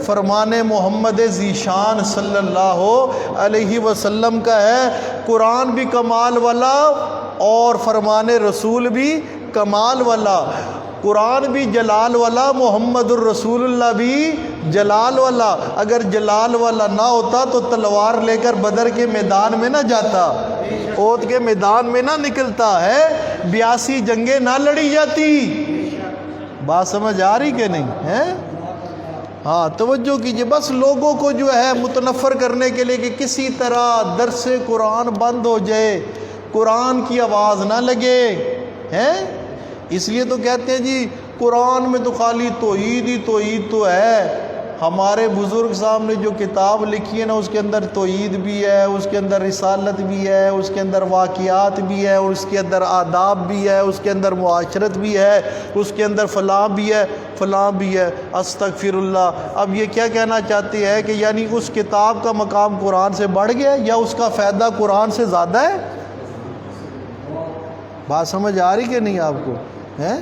فرمان محمد ذیشان صلی اللہ علیہ وسلم کا ہے۔ قرآن بھی کمال والا اور فرمان رسول بھی کمال والا، قرآن بھی جلال والا، محمد الرسول اللہ بھی جلال والا۔ اگر جلال والا نہ ہوتا تو تلوار لے کر بدر کے میدان میں نہ جاتا، احد کے میدان میں نہ نکلتا ہے، 82 جنگیں نہ لڑی جاتی۔ بات سمجھ آ رہی کہ نہیں ہے؟ ہاں توجہ کیجئے۔ بس لوگوں کو جو ہے متنفر کرنے کے لیے کہ کسی طرح درس قرآن بند ہو جائے، قرآن کی آواز نہ لگے، ہیں؟ اس لیے تو کہتے ہیں جی قرآن میں تو خالی توحید ہی توحید تو ہے، ہمارے بزرگ صاحب نے جو کتاب لکھی ہے نا، اس کے اندر توحید بھی ہے، اس کے اندر رسالت بھی ہے، اس کے اندر واقعات بھی ہے، اس کے اندر آداب بھی ہے، اس کے اندر معاشرت بھی ہے، اس کے اندر فلاں بھی ہے، فلاں بھی ہے۔ استغفر اللہ۔ اب یہ کیا کہنا چاہتے ہیں کہ یعنی اس کتاب کا مقام قرآن سے بڑھ گیا یا اس کا فائدہ قرآن سے زیادہ ہے؟ بات سمجھ آ رہی کہ نہیں آپ کو؟ ہیں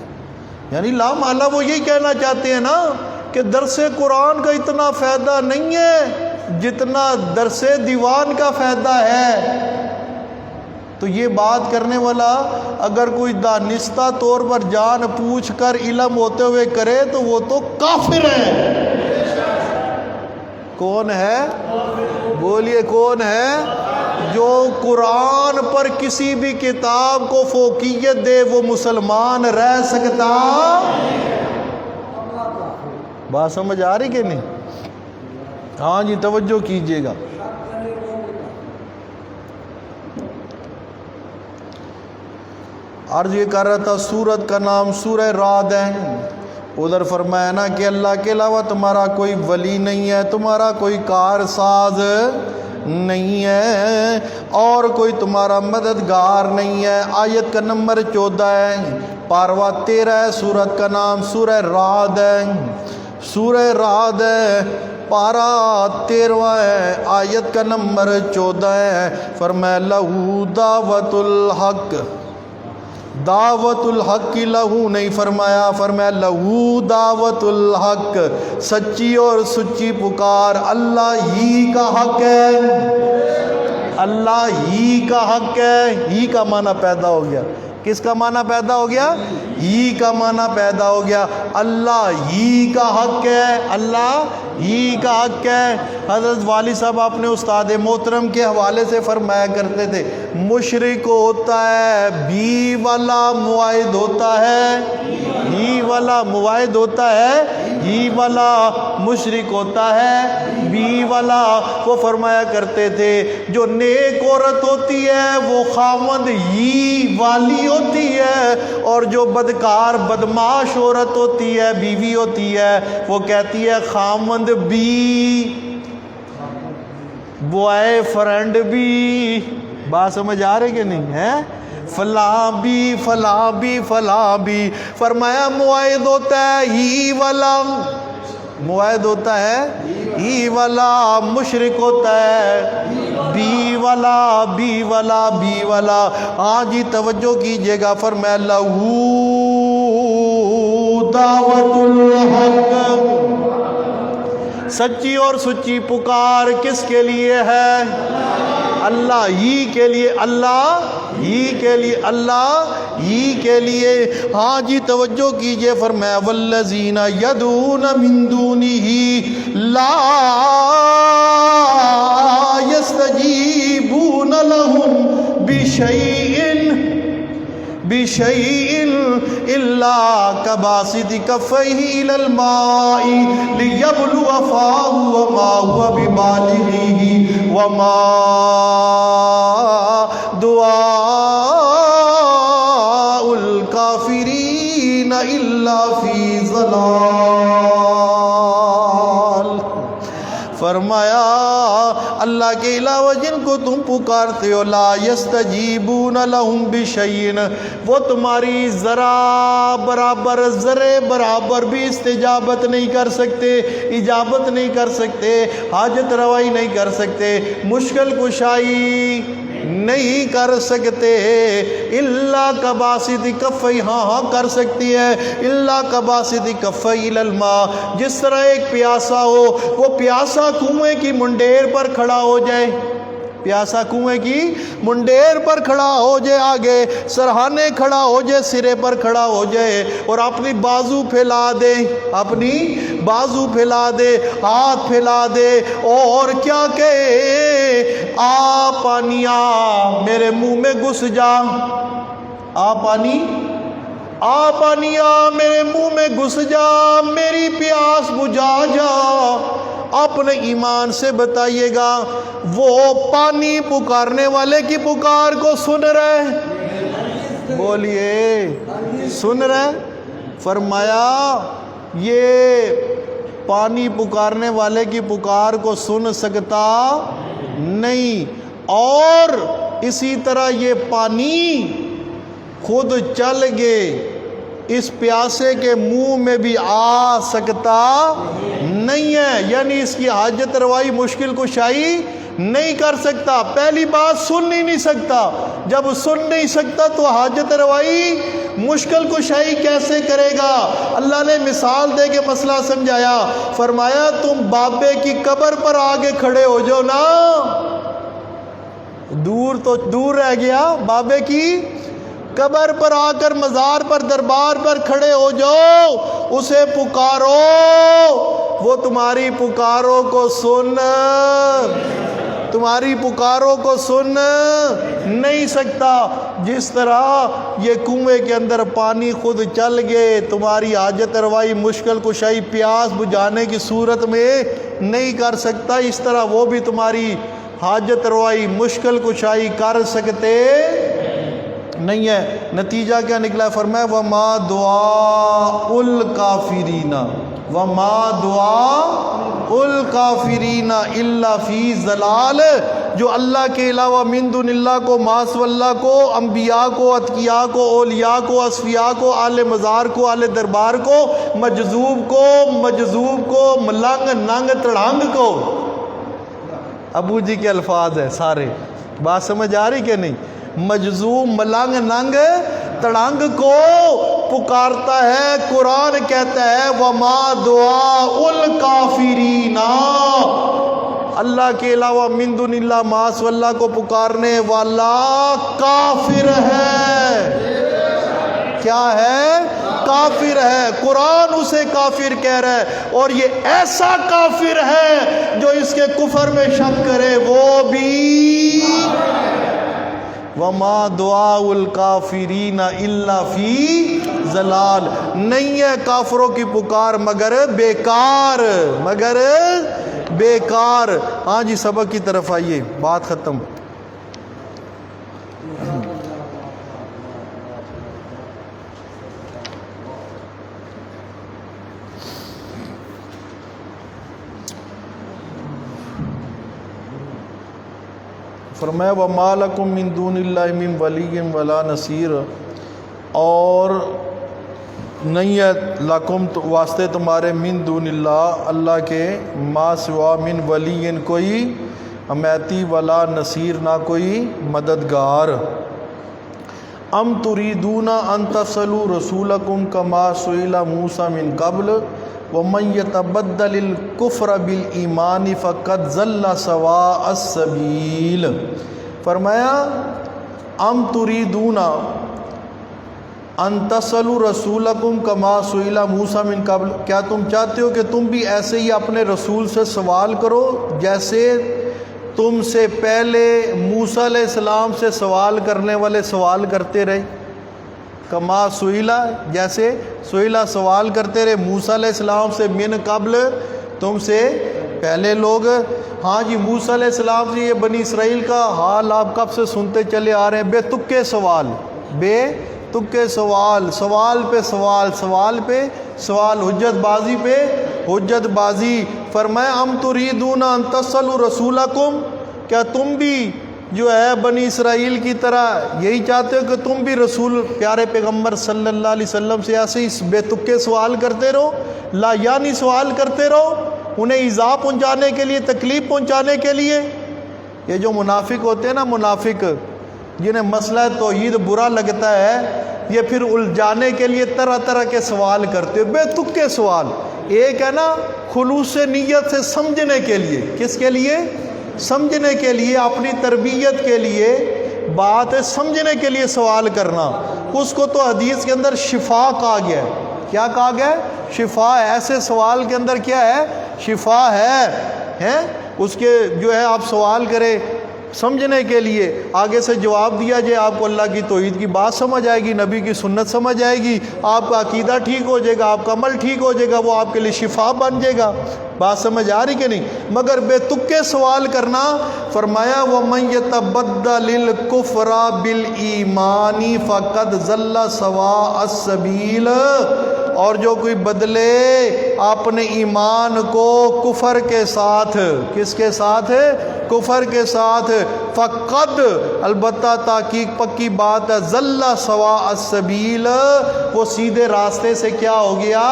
یعنی لا محالہ وہ یہی کہنا چاہتے ہیں نا کہ درس قرآن کا اتنا فائدہ نہیں ہے جتنا درس دیوان کا فائدہ ہے۔ تو یہ بات کرنے والا اگر کوئی دانستہ طور پر جان پوچھ کر علم ہوتے ہوئے کرے تو وہ تو کافر ہے۔ کون ہے؟ بولیے کون ہے؟ جو قرآن پر کسی بھی کتاب کو فوقیت دے وہ مسلمان رہ سکتا؟ بات سمجھ آ رہی کہ نہیں؟ ہاں جی توجہ کیجئے گا۔ عرض یہ کر رہا تھا سورت کا نام سورہ رعد ہے۔ ادھر فرمایا نا کہ اللہ کے علاوہ تمہارا کوئی ولی نہیں ہے، تمہارا کوئی کارساز نہیں ہے اور کوئی تمہارا مددگار نہیں ہے۔ آیت کا نمبر 14 ہے، پاروا 13 ہے، سورت کا نام سورہ رعد ہے۔ سورہ رعد ہے، پارا 13 ہے، آیت کا نمبر 14 ہے۔ فرمایا لہو دعوت الحق، دعوت الحق کی لہو نہیں فرمایا، فرمایا لہو دعوت الحق، سچی اور سچی پکار اللہ ہی کا حق ہے، اللہ ہی کا حق ہے۔ ہی کا معنی پیدا ہو گیا، کس کا معنی پیدا ہو گیا؟ ہی کا معنی پیدا ہو گیا۔ اللہ ہی کا حق ہے، اللہ ہی کا حق ہے۔ حضرت والی صاحب اپنے استاد محترم کے حوالے سے فرمایا کرتے تھے مشرک ہوتا ہے بھی والا معاہد ہوتا ہے، ہی والا معاہد ہوتا ہے، ہی والا مشرک ہوتا ہے بھی والا۔ وہ فرمایا کرتے تھے جو نیک عورت ہوتی ہے وہ خاوند ہی والی ہوتی ہے، اور جو بدکار بدماش عورت ہوتی ہے بیوی ہوتی ہے وہ کہتی ہے خاوند بھی بوائے فرینڈ بھی۔ بات سمجھ آ رہی کہ نہیں ہے؟ فلاں بھی فلاں بھی فلاں بھی۔ فرمایا معاہد ہوتا ہے ہی والا، معاہد ہوتا ہے ہی والا، مشرک ہوتا ہے بی والا، بی والا، بی والا۔ ہاں جی توجہ کیجئے گا۔ فرمایا لہو دعوت الحق، سچی اور سچی پکار کس کے لیے ہے؟ اللہ ہی کے لیے، اللہ ہی کے لیے، اللہ ہی کے لیے۔ ہاں جی توجہ کیجئے۔ فرمایا والذین یدعون من دونہ لا یستجیبون لہم بشیء الا کباسط کفیہ الی الماء لیبلو فاہ وما هو ببالغہ وما دعاء الکافرین الا فی ضلال۔ فرمایا اللہ کے علاوہ جن کو تم پکارتے ہو لا یستجیبون لہم بشیء، وہ تمہاری ذرا برابر، ذرے برابر بھی استجابت نہیں کر سکتے، اجابت نہیں کر سکتے، حاجت روائی نہیں کر سکتے، مشکل کشائی نہیں کر سکتے۔ الا کباسط کفیہ، ہاں کر سکتی ہے، الا کباسط کفیہ الی الماء، جس طرح ایک پیاسا ہو وہ پیاسا کنویں کی منڈیر پر کھڑا ہو جائے، پیاسا کنویں کی منڈیر پر کھڑا ہو جائے، آگے سرہانے کھڑا ہو جائے، سرے پر کھڑا ہو جائے اور اپنی بازو پھیلا دے، اپنی بازو پھیلا دے، ہاتھ پھیلا دے اور کیا کہے آ پانی آ میرے منہ میں گھس جا، آ پانی آ میرے منہ میں گھس جا، میری پیاس بجھا جا۔ اپنے ایمان سے بتائیے گا وہ پانی پکارنے والے کی پکار کو سن رہے؟ بولیے سن رہے؟ فرمایا یہ پانی پکارنے والے کی پکار کو سن سکتا نہیں، اور اسی طرح یہ پانی خود چل گئے اس پیاسے کے منہ میں بھی آ سکتا نہیں ہے، یعنی اس کی حاجت روائی مشکل کشائی نہیں کر سکتا۔ پہلی بات سن ہی نہیں سکتا، جب سن نہیں سکتا تو حاجت روائی مشکل کشائی کیسے کرے گا؟ اللہ نے مثال دے کے مسئلہ سمجھایا، فرمایا تم بابے کی قبر پر آگے کھڑے ہو جاؤ نا، دور تو دور رہ گیا، بابے کی قبر پر آ کر مزار پر دربار پر کھڑے ہو جاؤ، اسے پکارو، وہ تمہاری پکاروں کو سن، تمہاری پکاروں کو سن نہیں سکتا۔ جس طرح یہ کنویں کے اندر پانی خود چل گئے، تمہاری حاجت روائی مشکل کشائی پیاس بجھانے کی صورت میں نہیں کر سکتا، اس طرح وہ بھی تمہاری حاجت روائی مشکل کشائی کر سکتے نہیں ہے۔ نتیجہ کیا نکلا؟ فرمایا وَمَا دُعَاءُ الْكَافِرِينَ وَمَا دُعَاءُ الْكَافِرِينَ إِلَّا فِي ضَلَالٍ، جو اللہ کے علاوہ من دون اللہ کو، ما سوى اللہ کو، انبیاء کو، اتقیاء کو، اولیاء کو، اصفیاء کو، اہل مزار کو، اہل دربار کو، مجذوب کو، ملنگ ننگ تڑنگ کو، ابو جی کے الفاظ ہیں سارے، بات سمجھ آ رہی کہ نہیں؟ مجذوب ملنگ ننگ تڑنگ کو پکارتا ہے۔ قرآن کہتا ہے وَمَا دُعَاءُ الْكَافِرِينَ، اللہ کے علاوہ من دون اللہ ما سوى اللہ کو پکارنے والا کافر ہے۔ کیا ہے؟ کافر ہے۔ قرآن اسے کافر کہہ رہا ہے، اور یہ ایسا کافر ہے جو اس کے کفر میں شک کرے وہ بھی وَمَا دُعَاءُ الْكَافِرِينَ إِلَّا فِي ضَلَالٍ، نہیں ہے کافروں کی پکار مگر بیکار، مگر بیکار۔ ہاں جی سبق کی طرف آئیے، بات ختم۔ فرمایا وَمَا لَكُم مِّن دُونِ اللَّهِ مِن وَلِيٍّ وَلَا نَصِيرٍ، اور نہیں ہے لکم واسطے تمہارے من دون اللہ، اللہ کے ما سوا، من ولی کوئی حمایتی، ولا نصیر نہ کوئی مددگار۔ ام تریدون ان تصلوا رسولکم کما سئل موسیٰ من قبل ومن یتبدل الکفر بالایمان فقد ضل سواء السبیل۔ فرمایا ام تریدون ان تصلوا رسولکم کما سئل موسیٰ من قبل، کیا تم چاہتے ہو کہ تم بھی ایسے ہی اپنے رسول سے سوال کرو جیسے تم سے پہلے موسیٰ علیہ السلام سے سوال کرنے والے سوال کرتے رہے؟ کما سئلہ، جیسے سئلہ سوال کرتے رہے موسیٰ علیہ السلام سے، من قبل تم سے پہلے لوگ۔ ہاں جی موسیٰ علیہ السلام سے یہ بنی اسرائیل کا حال آپ کب سے سنتے چلے آ رہے ہیں، بے تکے سوال، بے تکے سوال، سوال پہ سوال، سوال پہ سوال، حجت بازی پہ حجت بازی۔ فرمایا ام تریدون ان تصلوا رسولکم، کیا تم بھی جو ہے بنی اسرائیل کی طرح یہی چاہتے ہو کہ تم بھی رسول پیارے پیغمبر صلی اللہ علیہ وسلم سے ایسے ہی بے تکے سوال کرتے رہو، لا یعنی سوال کرتے رہو انہیں ایذا پہنچانے کے لیے، تکلیف پہنچانے کے لیے؟ یہ جو منافق ہوتے ہیں نا، منافق جنہیں مسئلہ توحید برا لگتا ہے، یہ پھر الجھانے کے لیے طرح طرح کے سوال کرتے ہو، بے تکے سوال۔ ایک ہے نا خلوص نیت سے سمجھنے کے لیے، کس کے لیے؟ سمجھنے کے لیے، اپنی تربیت کے لیے، بات ہے سمجھنے کے لیے سوال کرنا، اس کو تو حدیث کے اندر شفا کہا گیا ہے۔ کیا کہا گیا ہے؟ شفا ہے۔ ایسے سوال کے اندر کیا ہے؟ شفا ہے۔ اس کے جو ہے آپ سوال کریں سمجھنے کے لیے، آگے سے جواب دیا جائے، آپ کو اللہ کی توحید کی بات سمجھ آئے گی، نبی کی سنت سمجھ آئے گی، آپ کا عقیدہ ٹھیک ہو جائے گا، آپ کا عمل ٹھیک ہو جائے گا، وہ آپ کے لیے شفا بن جائے گا۔ بات سمجھ آ رہی کہ نہیں؟ مگر بے تکے سوال کرنا، فرمایا وَمَن يَتَبَدَّلِ الْكُفْرَ بِالْإِيمَانِ فَقَدْ ضَلَّ سَوَاءَ السَّبِيلِ، اور جو کوئی بدلے اپنے ایمان کو کفر کے ساتھ، کس کے ساتھ؟ کفر کے ساتھ، فقد، البتہ تحقیق پکی بات ہے، ضل سواء السبیل، وہ سیدھے راستے سے کیا ہو گیا؟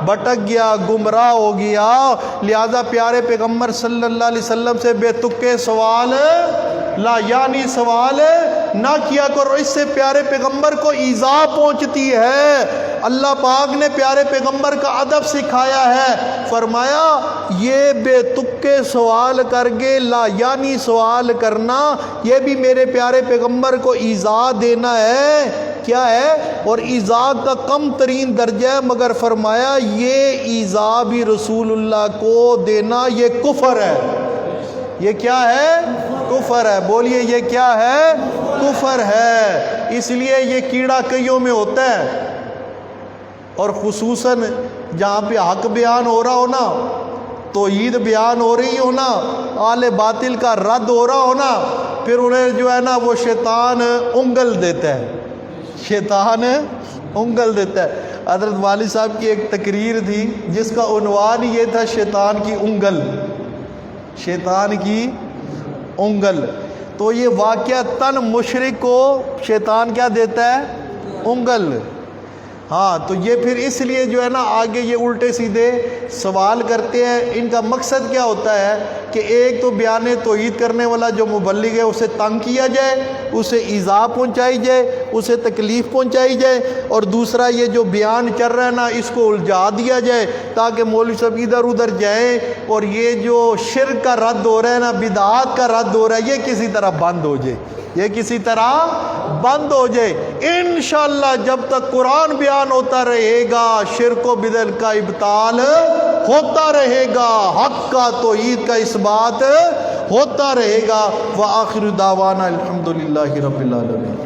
بھٹک گیا، گمراہ ہو گیا۔ لہذا پیارے پیغمبر صلی اللہ علیہ وسلم سے بے تکے سوال لا یعنی سوال نہ کیا کرو، اس سے پیارے پیغمبر کو ایذا پہنچتی ہے۔ اللہ پاک نے پیارے پیغمبر کا ادب سکھایا ہے، فرمایا یہ بے تکے سوال کر کے لا یعنی سوال کرنا، یہ بھی میرے پیارے پیغمبر کو ایذا دینا ہے۔ کیا ہے؟ اور ایذا کا کم ترین درجہ ہے، مگر فرمایا یہ ایذا بھی رسول اللہ کو دینا یہ کفر ہے۔ یہ کیا ہے؟ کفر ہے۔ بولیے یہ کیا ہے؟ کفر ہے۔ اس لیے یہ کیڑا کئیوں میں ہوتا ہے، اور خصوصاً جہاں پہ حق بیان ہو رہا ہو نا، توحید بیان ہو رہی ہو نا، اہل باطل کا رد ہو رہا ہو نا، پھر انہیں جو ہے نا وہ شیطان انگل دیتا ہے، شیطان انگل دیتا ہے۔ حضرت والد صاحب کی ایک تقریر تھی جس کا عنوان یہ تھا شیطان کی انگل، شیطان کی انگل۔ تو یہ واقعہ تن مشرک کو شیطان کیا دیتا ہے؟ انگل۔ ہاں، تو یہ پھر اس لیے جو ہے نا آگے یہ الٹے سیدھے سوال کرتے ہیں۔ ان کا مقصد کیا ہوتا ہے کہ ایک تو بیان توحید کرنے والا جو مبلغ ہے اسے تنگ کیا جائے، اسے ایذا پہنچائی جائے، اسے تکلیف پہنچائی جائے، اور دوسرا یہ جو بیان چل رہا ہے نا اس کو الجھا دیا جائے تاکہ مولوی صاحب ادھر ادھر جائیں، اور یہ جو شرک کا رد ہو رہا ہے نا، بدعات کا رد ہو رہا ہے، یہ کسی طرح بند ہو جائے، یہ کسی طرح بند ہو جائے۔ انشاءاللہ جب تک قرآن بیان ہوتا رہے گا شرک و بدعت کا ابطال ہوتا رہے گا، حق کا توحید کا اس بات ہوتا رہے گا۔ وآخر دعوانا الحمدللہ رب العالمین۔